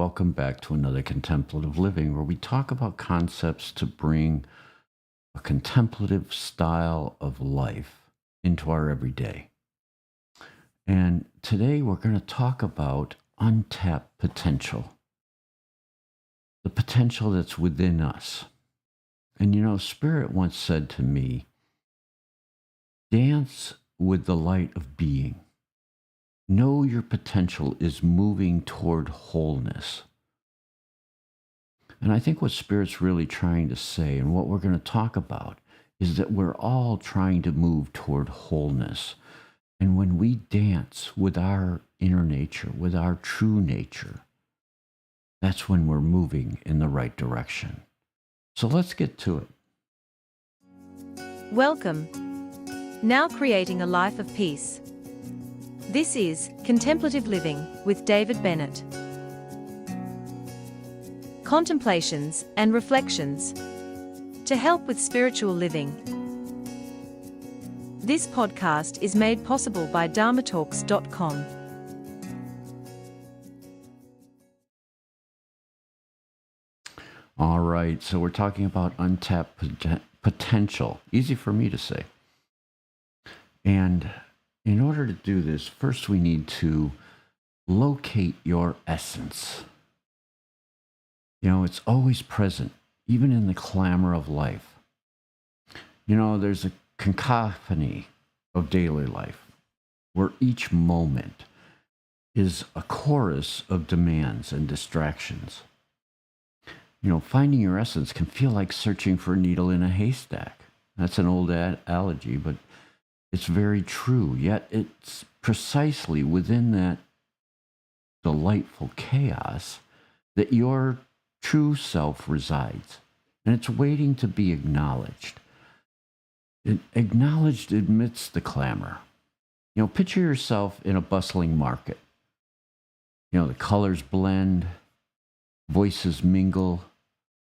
welcome back to another Contemplative Living, where we talk about concepts to bring a contemplative style of life into our everyday. And today we're going to talk about untapped potential, the potential that's within us. And Spirit once said to me, dance with the light of being. Know your potential is moving toward wholeness. And I think what Spirit's really trying to say, and what we're going to talk about, is that we're all trying to move toward wholeness. And when we dance with our inner nature, with our true nature, that's when we're moving in the right direction. So let's get to it. Welcome. Now creating a life of peace. This is Contemplative Living with David Bennett. Contemplations and reflections to help with spiritual living. This podcast is made possible by dharmatalks.com. All right, so we're talking about untapped potential. Easy for me to say. And in order to do this, first we need to locate your essence. It's always present, even in the clamor of life. There's a cacophony of daily life where each moment is a chorus of demands and distractions. Finding your essence can feel like searching for a needle in a haystack. That's an old analogy, but it's very true. Yet it's precisely within that delightful chaos that your true self resides. And it's waiting to be acknowledged. Acknowledged amidst the clamor. Picture yourself in a bustling market. The colors blend, voices mingle,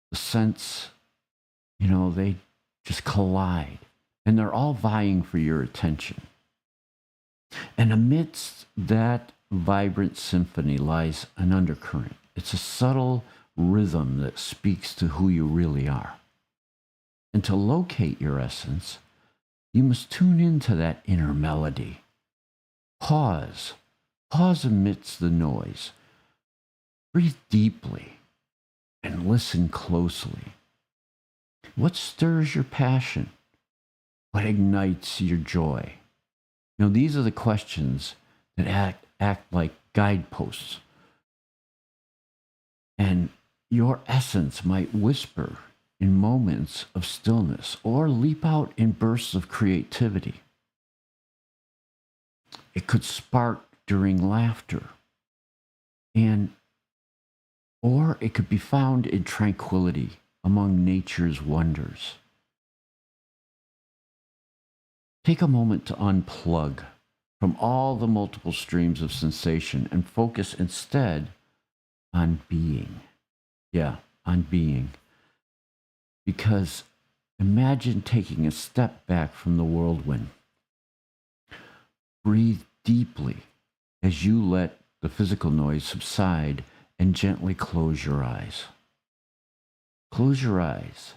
the scents, they just collide. And they're all vying for your attention. And amidst that vibrant symphony lies an undercurrent. It's a subtle rhythm that speaks to who you really are. And to locate your essence, you must tune into that inner melody. Pause amidst the noise. Breathe deeply and listen closely. What stirs your passion? What ignites your joy? These are the questions that act like guideposts. And your essence might whisper in moments of stillness or leap out in bursts of creativity. It could spark during laughter, or it could be found in tranquility among nature's wonders. Take a moment to unplug from all the multiple streams of sensation and focus instead on being. Yeah, on being. Because imagine taking a step back from the whirlwind. Breathe deeply as you let the physical noise subside and gently close your eyes. Close your eyes,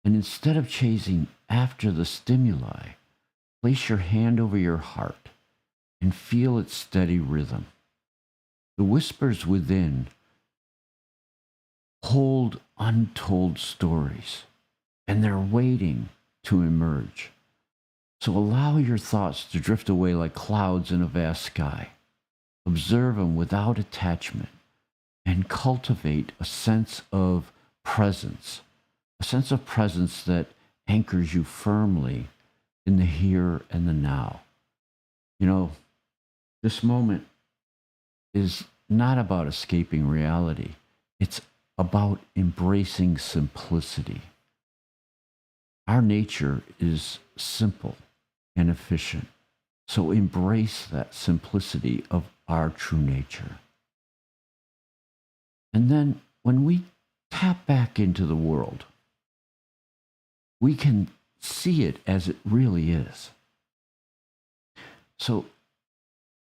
and instead of chasing after the stimuli, place your hand over your heart and feel its steady rhythm. The whispers within hold untold stories, and they're waiting to emerge. So allow your thoughts to drift away like clouds in a vast sky. Observe them without attachment and cultivate a sense of presence that anchors you firmly in the here and the now. This moment is not about escaping reality. It's about embracing simplicity. Our nature is simple and efficient. So embrace that simplicity of our true nature. And then when we tap back into the world, we can see it as it really is. So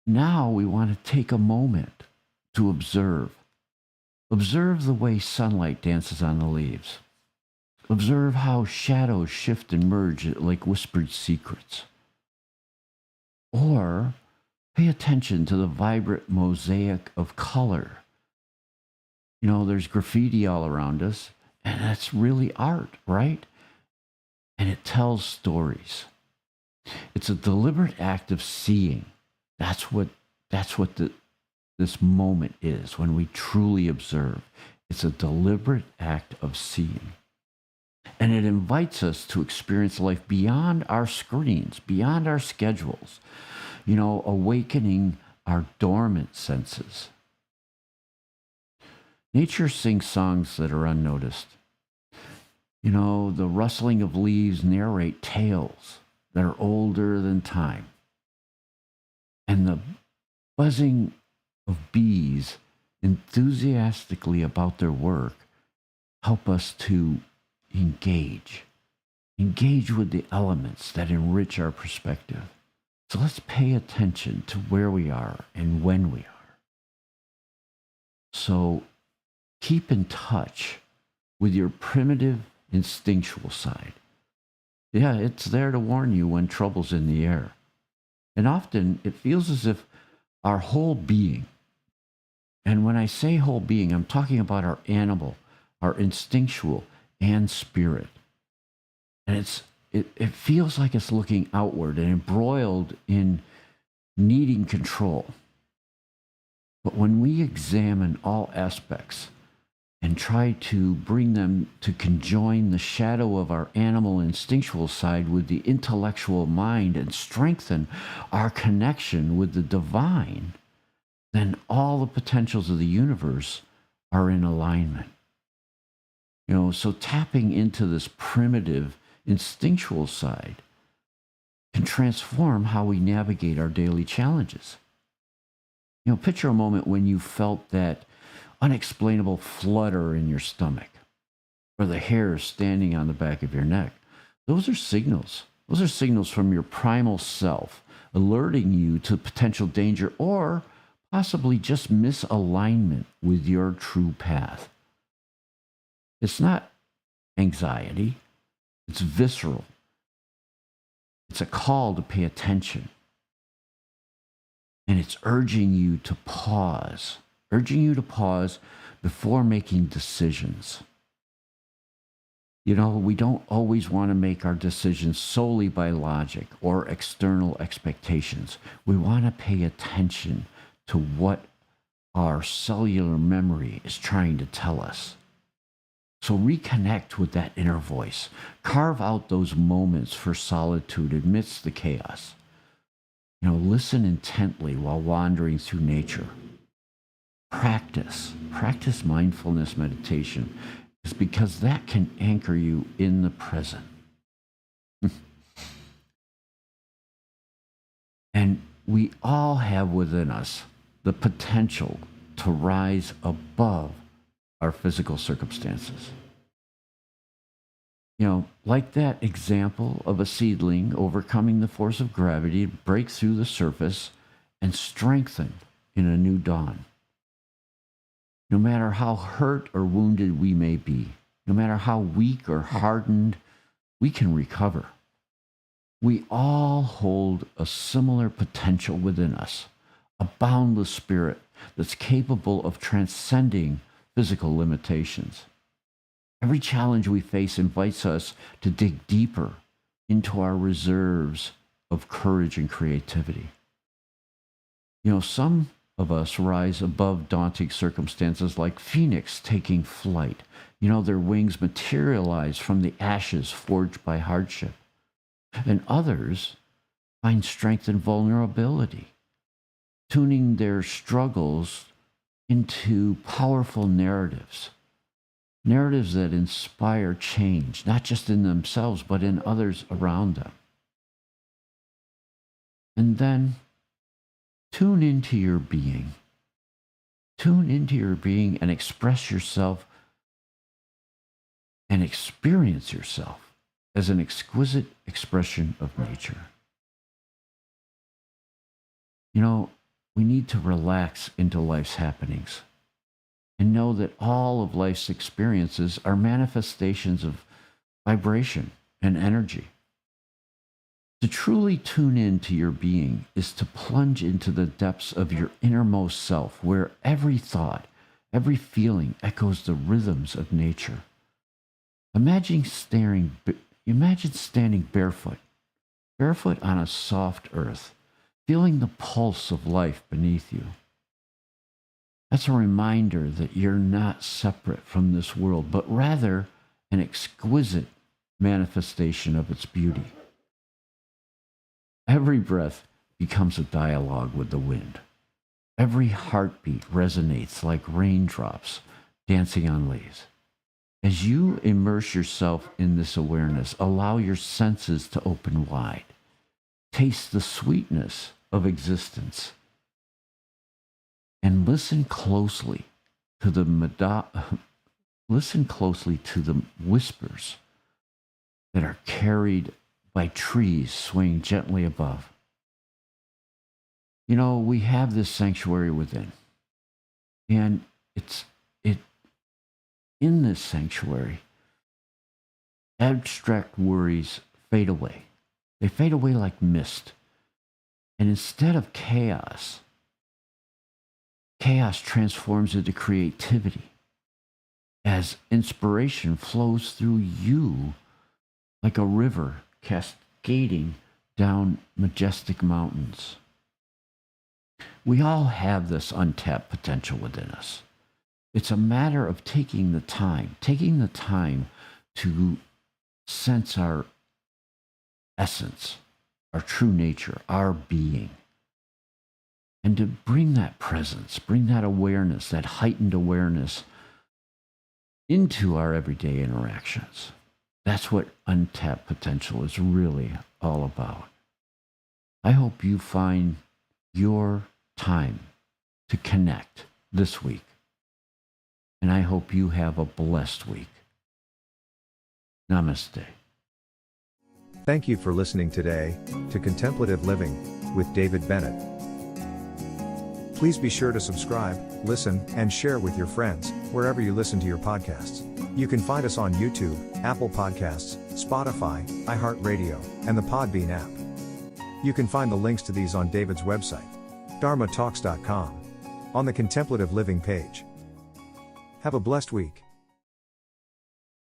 now we want to take a moment to observe Observe the way sunlight dances on the leaves. Observe how shadows shift and merge like whispered secrets. Or pay attention to the vibrant mosaic of color. There's graffiti all around us, and that's really art, right? And it tells stories. It's a deliberate act of seeing. That's what this moment is when we truly observe. It's a deliberate act of seeing. And it invites us to experience life beyond our screens, beyond our schedules, awakening our dormant senses. Nature sings songs that are unnoticed. The rustling of leaves narrate tales that are older than time. And the buzzing of bees enthusiastically about their work help us to engage with the elements that enrich our perspective. So let's pay attention to where we are and when we are. So keep in touch with your primitive instinctual side. Yeah, it's there to warn you when trouble's in the air. And often it feels as if our whole being, and when I say whole being, I'm talking about our animal, our instinctual, and spirit. And it feels like it's looking outward and embroiled in needing control. But when we examine all aspects and try to bring them to conjoin the shadow of our animal instinctual side with the intellectual mind and strengthen our connection with the divine, then all the potentials of the universe are in alignment. So tapping into this primitive instinctual side can transform how we navigate our daily challenges. Picture a moment when you felt that unexplainable flutter in your stomach or the hairs standing on the back of your neck. Those are signals. Those are signals from your primal self alerting you to potential danger or possibly just misalignment with your true path. It's not anxiety. It's visceral. It's a call to pay attention. And it's urging you to pause before making decisions. We don't always want to make our decisions solely by logic or external expectations. We want to pay attention to what our cellular memory is trying to tell us. So reconnect with that inner voice. Carve out those moments for solitude amidst the chaos. Listen intently while wandering through nature. Practice mindfulness meditation, is because that can anchor you in the present. And we all have within us the potential to rise above our physical circumstances. Like that example of a seedling overcoming the force of gravity to break through the surface and strengthen in a new dawn. No matter how hurt or wounded we may be, no matter how weak or hardened, we can recover. We all hold a similar potential within us, a boundless spirit that's capable of transcending physical limitations. Every challenge we face invites us to dig deeper into our reserves of courage and creativity. Some of us rise above daunting circumstances like phoenix taking flight. Their wings materialize from the ashes forged by hardship. And others find strength in vulnerability, tuning their struggles into powerful narratives that inspire change, not just in themselves, but in others around them. And then tune into your being. Tune into your being and express yourself and experience yourself as an exquisite expression of nature. We need to relax into life's happenings. and know that all of life's experiences are manifestations of vibration and energy. To truly tune in to your being is to plunge into the depths of your innermost self, where every thought, every feeling echoes the rhythms of nature. Imagine standing barefoot on a soft earth, feeling the pulse of life beneath you. That's a reminder that you're not separate from this world, but rather an exquisite manifestation of its beauty. Every breath becomes a dialogue with the wind. Every heartbeat resonates like raindrops dancing on leaves. As you immerse yourself in this awareness, allow your senses to open wide. Taste the sweetness of existence. And listen closely to the whispers that are carried by trees swaying gently above. You know, we have this sanctuary within. And in this sanctuary, abstract worries fade away. They fade away like mist. And instead of chaos transforms into creativity as inspiration flows through you like a river cascading down majestic mountains. We all have this untapped potential within us. It's a matter of taking the time to sense our essence, our true nature, our being, and to bring that presence, bring that awareness, that heightened awareness into our everyday interactions. That's what untapped potential is really all about. I hope you find your time to connect this week. And I hope you have a blessed week. Namaste. Thank you for listening today to Contemplative Living with David Bennett. Please be sure to subscribe, listen, and share with your friends wherever you listen to your podcasts. You can find us on YouTube, Apple Podcasts, Spotify, iHeartRadio, and the Podbean app. You can find the links to these on David's website, dharmatalks.com, on the Contemplative Living page. Have a blessed week.